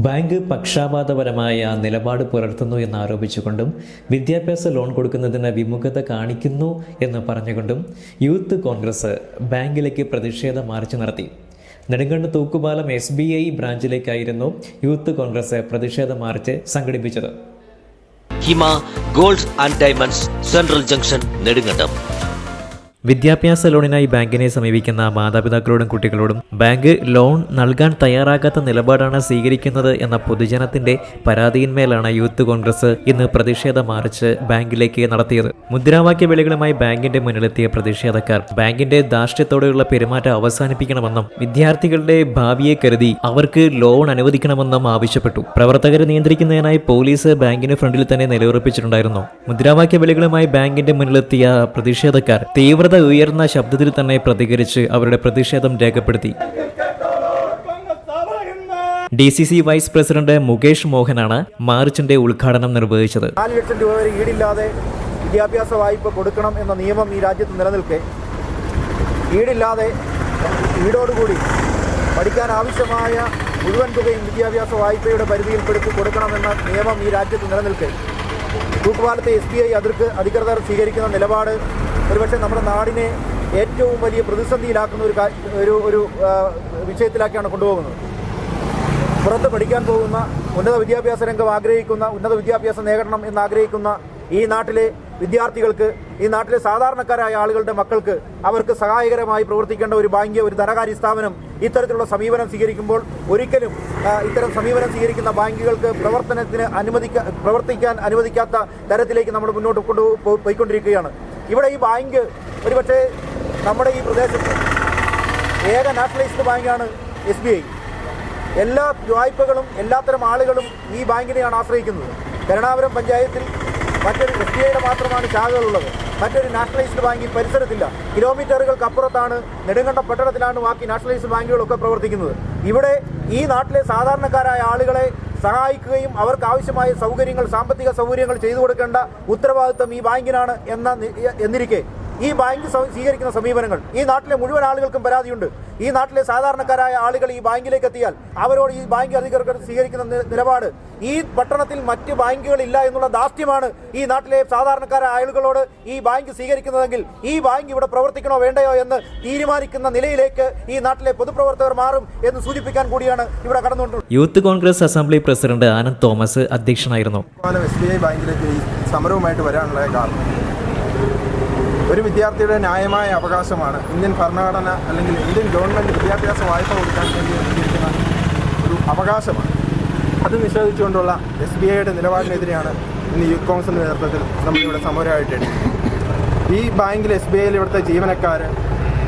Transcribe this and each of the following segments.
Bank പക്ഷാപാതപരമായ നിലപാട് പുലർത്തുന്നു എന്നാരോപിച്ചുകൊണ്ടും വിദ്യാഭ്യാസ ലോൺ കൊടുക്കുന്നതിന് വിമുഖത കാണിക്കുന്നു എന്ന് പറഞ്ഞുകൊണ്ടും യൂത്ത് കോൺഗ്രസ് ബാങ്കിലേക്ക് പ്രതിഷേധ മാർച്ച് നടത്തി. നെടുങ്കണ്ടം തൂക്കുപാലം SBI ബ്രാഞ്ചിലേക്കായിരുന്നു യൂത്ത് കോൺഗ്രസ് പ്രതിഷേധ മാർച്ച് സംഘടിപ്പിച്ചത്. Hima gold and diamonds, central junction, Nedumkandam. വിദ്യാഭ്യാസ ലോണിനായി ബാങ്കിനെ സമീപിക്കുന്ന മാതാപിതാക്കളോടും കുട്ടികളോടും ബാങ്ക് ലോൺ നൽകാൻ തയ്യാറാകാത്ത നിലപാടാണ് സ്വീകരിക്കുന്നത് എന്ന പൊതുജനത്തിന്റെ പരാതിയിന്മേലാണ് യൂത്ത് കോൺഗ്രസ് ഇന്ന് പ്രതിഷേധ മാർച്ച് ബാങ്കിലേക്ക് നടത്തിയത്. മുദ്രാവാക്യ വിളികളുമായി ബാങ്കിന്റെ മുന്നിലെത്തിയ പ്രതിഷേധക്കാർ ബാങ്കിന്റെ ധാർഷ്ട്യത്തോടെയുള്ള പെരുമാറ്റം അവസാനിപ്പിക്കണമെന്നും വിദ്യാർത്ഥികളുടെ ഭാവിയെ കരുതി അവർക്ക് ലോൺ അനുവദിക്കണമെന്നും ആവശ്യപ്പെട്ടു. പ്രവർത്തകരെ നിയന്ത്രിക്കുന്നതിനായി പോലീസ് ബാങ്കിന് ഫ്രണ്ടിൽ തന്നെ നിലയുറപ്പിച്ചിട്ടുണ്ടായിരുന്നു. മുദ്രാവാക്യ വിളികളുമായി ബാങ്കിന്റെ മുന്നിലെത്തിയ പ്രതിഷേധക്കാർ തീവ്രത ഉയർന്ന ശബ്ദത്തിൽ തന്നെ പ്രതികരിച്ച് അവരുടെ പ്രതിഷേധം രേഖപ്പെടുത്തി. DCC വൈസ് പ്രസിഡന്റ് മുകേഷ് മോഹനാണ് മാർച്ചിന്റെ ഉദ്ഘാടനം നിർവഹിച്ചത്. 4 ലക്ഷം രൂപ വരെ ഈടില്ലാതെ വിദ്യാഭ്യാസ വായ്പ കൊടുക്കണം എന്ന നിയമം ഈ രാജ്യത്ത് നിലനിൽക്കെ ഈടില്ലാതെ ഈടോടുകൂടി പഠിക്കാൻ ആവശ്യമായ മുഴുവൻ തുകയും വിദ്യാഭ്യാസ വായ്പയുടെ പരിധിയിൽപ്പെടുത്തി കൊടുക്കണമെന്ന നിയമം ഈ രാജ്യത്ത് നിലനിൽക്കെ തൂക്കുപാലത്തെ SBI അധികൃതർ സ്വീകരിക്കുന്ന നിലപാട് ഒരുപക്ഷെ നമ്മുടെ നാടിനെ ഏറ്റവും വലിയ പ്രതിസന്ധിയിലാക്കുന്ന ഒരു വിഷയത്തിലാക്കിയാണ് കൊണ്ടുപോകുന്നത്. പുറത്ത് പഠിക്കാൻ പോകുന്ന ഉന്നത വിദ്യാഭ്യാസ രംഗം ആഗ്രഹിക്കുന്ന ഉന്നത വിദ്യാഭ്യാസം നേടണം എന്നാഗ്രഹിക്കുന്ന ഈ നാട്ടിലെ വിദ്യാർത്ഥികൾക്ക്, ഈ നാട്ടിലെ സാധാരണക്കാരായ ആളുകളുടെ മക്കൾക്ക് അവർക്ക് സഹായകരമായി പ്രവർത്തിക്കേണ്ട ഒരു ബാങ്ക്, ഒരു ധനകാര്യ സ്ഥാപനം ഇത്തരത്തിലുള്ള സമീപനം സ്വീകരിക്കുമ്പോൾ ഒരിക്കലും ഇത്തരം സമീപനം സ്വീകരിക്കുന്ന ബാങ്കുകൾക്ക് പ്രവർത്തിക്കാൻ അനുവദിക്കാത്ത തരത്തിലേക്ക് നമ്മൾ മുന്നോട്ട് പോയിക്കൊണ്ടിരിക്കുകയാണ്. ഇവിടെ ഈ ബാങ്ക് ഒരുപക്ഷെ നമ്മുടെ ഈ പ്രദേശത്ത് ഏക നാഷണലൈസ്ഡ് ബാങ്കാണ് SBI. എല്ലാ വായ്പകളും എല്ലാത്തരം ആളുകളും ഈ ബാങ്കിനെയാണ് ആശ്രയിക്കുന്നത്. കരുണാപുരം പഞ്ചായത്തിൽ മറ്റൊരു SBIയുടെ മാത്രമാണ് ശാഖകളുള്ളത്. മറ്റൊരു നാഷണലൈസ്ഡ് ബാങ്ക് ഈ പരിസരത്തില്ല. കിലോമീറ്ററുകൾക്കപ്പുറത്താണ്, നെടുങ്കണ്ടം പട്ടണത്തിലാണ് ബാക്കി നാഷണലൈസ്ഡ് ബാങ്കുകളൊക്കെ പ്രവർത്തിക്കുന്നത്. ഇവിടെ ഈ നാട്ടിലെ സാധാരണക്കാരായ ആളുകളെ സഹായിക്കുകയും അവർക്ക് ആവശ്യമായ സൗകര്യങ്ങൾ, സാമ്പത്തിക സൗകര്യങ്ങൾ ചെയ്തു കൊടുക്കേണ്ട ഉത്തരവാദിത്വം ഈ ബാങ്കിനാണ് എന്നിരിക്കെ ഈ ബാങ്ക് സ്വീകരിക്കുന്ന സമീപനങ്ങൾ ഈ നാട്ടിലെ മുഴുവൻ ആളുകൾക്കും പരാതിയുണ്ട്. ഈ നാട്ടിലെ സാധാരണക്കാരായ ആളുകൾ ഈ ബാങ്കിലേക്ക് എത്തിയാൽ അവരോട് ഈ ബാങ്ക് അധികൃതർ സ്വീകരിക്കുന്ന നിലപാട് ഈ പട്ടണത്തിൽ മറ്റ് ബാങ്കുകളില്ല എന്നുള്ള ദാസ്യമാണ് ഈ നാട്ടിലെ സാധാരണക്കാരായ ആളുകളോട് ഈ ബാങ്ക് സ്വീകരിക്കുന്നതെങ്കിൽ ഈ ബാങ്ക് ഇവിടെ പ്രവർത്തിക്കണോ വേണ്ടയോ എന്ന് തീരുമാനിക്കുന്ന നിലയിലേക്ക് ഈ നാട്ടിലെ പൊതുപ്രവർത്തകർ മാറും എന്ന് സൂചിപ്പിക്കാൻ കൂടിയാണ് ഇവിടെ കടന്നുകൊണ്ടുള്ളത്. Youth Congress assembly president Anand Thomas അധ്യക്ഷനായിരുന്നു. SBI ബാങ്കിലേക്ക് ഈ സമരവുമായിട്ട് വരാനുള്ള കാരണം ഒരു വിദ്യാർത്ഥിയുടെ ന്യായമായ അവകാശമാണ്. ഇന്ത്യൻ ഭരണഘടന അല്ലെങ്കിൽ ഇന്ത്യൻ ഗവൺമെൻറ് വിദ്യാഭ്യാസ വായ്പ കൊടുക്കാൻ വേണ്ടി നൽകിയിരിക്കുന്ന ഒരു അവകാശമാണ്. അത് നിഷേധിച്ചുകൊണ്ടുള്ള SBIയുടെ നിലപാടിനെതിരെയാണ് ഇന്ന് യൂത്ത് കോൺഗ്രസിൻ്റെ നേതൃത്വത്തിൽ നമ്മളിവിടെ സമരമായിട്ട് ഈ ബാങ്കിൽ SBIയിൽ ഇവിടുത്തെ ജീവനക്കാർ,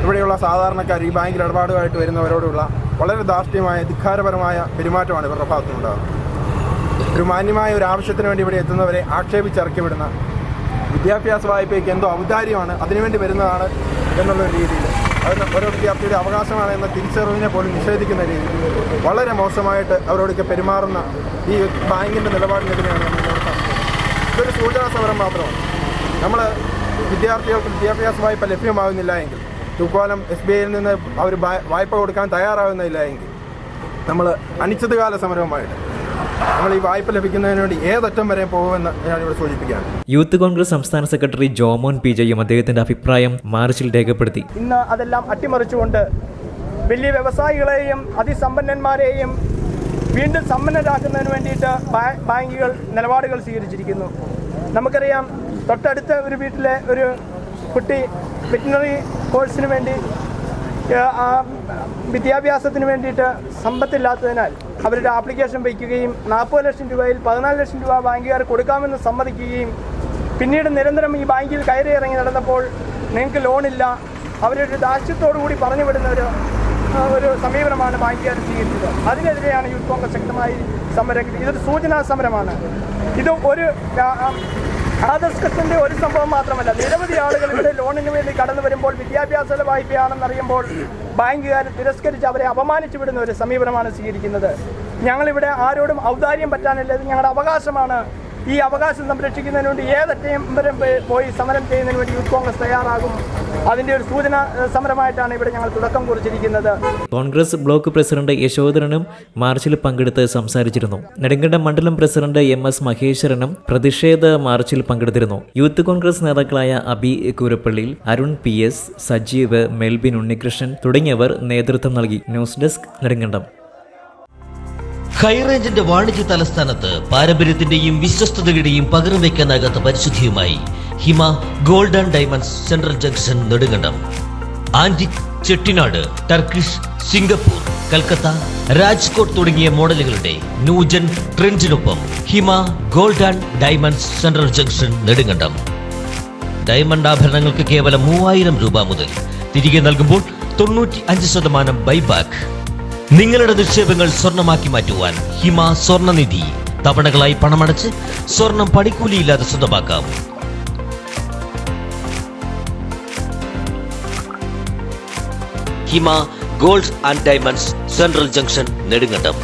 ഇവിടെയുള്ള സാധാരണക്കാർ, ഈ ബാങ്കിൽ ഇടപാടുമായിട്ട് വരുന്നവരോടുള്ള വളരെ ധാർഷ്ട്യമായ ധിക്കാരപരമായ പെരുമാറ്റമാണ് ഇവരുടെ ഭാഗത്തുനിന്നുണ്ടാകുന്നത്. ഒരു മാന്യമായ ഒരു ആവശ്യത്തിന് വേണ്ടി ഇവിടെ എത്തുന്നവരെ ആക്ഷേപിച്ചിറക്കി വിടുന്ന, വിദ്യാഭ്യാസ വായ്പയ്ക്ക് എന്തോ ഔദാര്യമാണ്, അതിനുവേണ്ടി വരുന്നതാണ് എന്നുള്ളൊരു രീതിയിൽ, അത് ഓരോ വിദ്യാർത്ഥിയുടെ അവകാശമാണ് എന്ന തിരിച്ചറിവിനെ പോലും നിഷേധിക്കുന്ന രീതിയിൽ വളരെ മോശമായിട്ട് അവരോടൊക്കെ പെരുമാറുന്ന ഈ ബാങ്കിൻ്റെ നിലപാടിനെതിരെയാണ് നമ്മൾ സംസാരിക്കുന്നത്. ഇതൊരു സൂചനാ സമരം മാത്രമാണ്. നമ്മൾ വിദ്യാർത്ഥികൾക്ക് വിദ്യാഭ്യാസ വായ്പ ലഭ്യമാകുന്നില്ല എങ്കിൽ, തൂക്കുപാലം SBIയിൽ നിന്ന് അവർ വായ്പ കൊടുക്കാൻ തയ്യാറാകുന്നില്ല എങ്കിൽ നമ്മൾ അനിശ്ചിതകാല സമരവുമായിട്ട് നമ്മൾ ഈ വായ്പ ലഭിക്കുന്നതിന് വേണ്ടി ഏതറ്റം വരെ പോകുമെന്ന് ഞാനിവിടെ സൂചിപ്പിക്കുകയാണ്. യൂത്ത് കോൺഗ്രസ് സംസ്ഥാന സെക്രട്ടറി ജോമോൻ PJയും അദ്ദേഹത്തിന്റെ അഭിപ്രായം മാർച്ചിൽ രേഖപ്പെടുത്തി. ഇന്ന് അതെല്ലാം അട്ടിമറിച്ചുകൊണ്ട് വലിയ വ്യവസായികളെയും അതിസമ്പന്നന്മാരെയും വീണ്ടും സമ്പന്നരാക്കുന്നതിന് വേണ്ടിയിട്ട് ബാങ്കുകൾ നിലപാടുകൾ സ്വീകരിച്ചിരിക്കുന്നു. നമുക്കറിയാം, തൊട്ടടുത്ത ഒരു വീട്ടിലെ ഒരു കുട്ടി വെറ്റിനറി കോഴ്സിന് വേണ്ടി വിദ്യാഭ്യാസത്തിന് വേണ്ടിയിട്ട് സമ്പത്തില്ലാത്തതിനാൽ അവരുടെ ആപ്ലിക്കേഷൻ വയ്ക്കുകയും 40 ലക്ഷം രൂപയിൽ 14 ലക്ഷം രൂപ ബാങ്കുകാർ കൊടുക്കാമെന്ന് സമ്മതിക്കുകയും പിന്നീട് നിരന്തരം ഈ ബാങ്കിൽ കയറി ഇറങ്ങി നടന്നപ്പോൾ നിങ്ങൾക്ക് ലോണില്ല, അവരൊരു ധാർഷ്ട്യത്തോടു കൂടി പറഞ്ഞു വിടുന്ന ഒരു സമീപനമാണ് ബാങ്കുകാർ സ്വീകരിച്ചത്. അതിനെതിരെയാണ് യൂത്ത് കോൺഗ്രസ് ശക്തമായി സമരം. ഇതൊരു സൂചനാ സമരമാണ്. ഇത് ഒരു ആദർശത്തിന്റെ ഒരു സംഭവം മാത്രമല്ല. നിരവധി ആളുകൾ ഇവിടെ ലോണിന് വേണ്ടി കടന്നു വരുമ്പോൾ വിദ്യാഭ്യാസ വായ്പയാണെന്നറിയുമ്പോൾ ബാങ്കുകാർ തിരസ്കരിച്ച് അവരെ അപമാനിച്ചു വിടുന്ന ഒരു സമീപനമാണ് സ്വീകരിക്കുന്നത്. ഞങ്ങളിവിടെ ആരോടും ഔദാര്യം പറ്റാനില്ല. ഇത് ഞങ്ങളുടെ അവകാശമാണ്. ഈ അവകാശം സംരക്ഷിക്കുന്നതിന് വേണ്ടി ഏതറ്റം വരെ പോയി സമരം ചെയ്യുന്നതിന് വേണ്ടി യൂത്ത് കോൺഗ്രസ് തയ്യാറാകും. അതിൻ്റെ ഒരു സൂചന സമരമായിട്ടാണ് ഇവിടെ ഞങ്ങൾ തുടക്കം കുറിച്ചിരിക്കുന്നത്. കോൺഗ്രസ് ബ്ലോക്ക് പ്രസിഡന്റ് യശോധരനും മാർച്ചിൽ പങ്കെടുത്ത് സംസാരിച്ചിരുന്നു. നെടുങ്കണ്ടം മണ്ഡലം പ്രസിഡന്റ് MS മഹേശ്വരനും പ്രതിഷേധ മാർച്ചിൽ പങ്കെടുത്തിരുന്നു. യൂത്ത് കോൺഗ്രസ് നേതാക്കളായ അബി കൂരപ്പള്ളിയിൽ, അരുൺ PS, സജീവ്, മെൽബിൻ ഉണ്ണികൃഷ്ണൻ തുടങ്ങിയവർ നേതൃത്വം നൽകി. News desk Nedumkandam. ഹൈറേഞ്ചിന്റെ വാണിജ്യ തലസ്ഥാനത്ത് പാരമ്പര്യത്തിന്റെയും വിശ്വസ്തതയുടെയും പകരം വയ്ക്കാനാകാത്ത പരിശുദ്ധിയുമായി Hima gold and diamonds central junction Nedumkandam. Antique, Chettinad, Turkish, Singapore, Calcutta, Rajkot തുടങ്ങിയ മോഡലുകളുടെ ന്യൂജൻ ട്രെൻഡിനൊപ്പം Hima gold and diamonds central junction Nedumkandam. Diamond ആഭരണങ്ങൾക്ക് കേവലം 3000 രൂപ മുതൽ, തിരികെ നൽകുമ്പോൾ 95% ബൈബാക്ക്. നിങ്ങളുടെ നിക്ഷേപങ്ങൾ സ്വർണമാക്കി മാറ്റുവാൻ ഹിമ സ്വർണനിധി. തവണകളായി പണമടച്ച് സ്വർണം പണിക്കൂലിയില്ലാതെ സ്വന്തമാക്കാം. Hima gold and diamonds central junction Nedumkandam.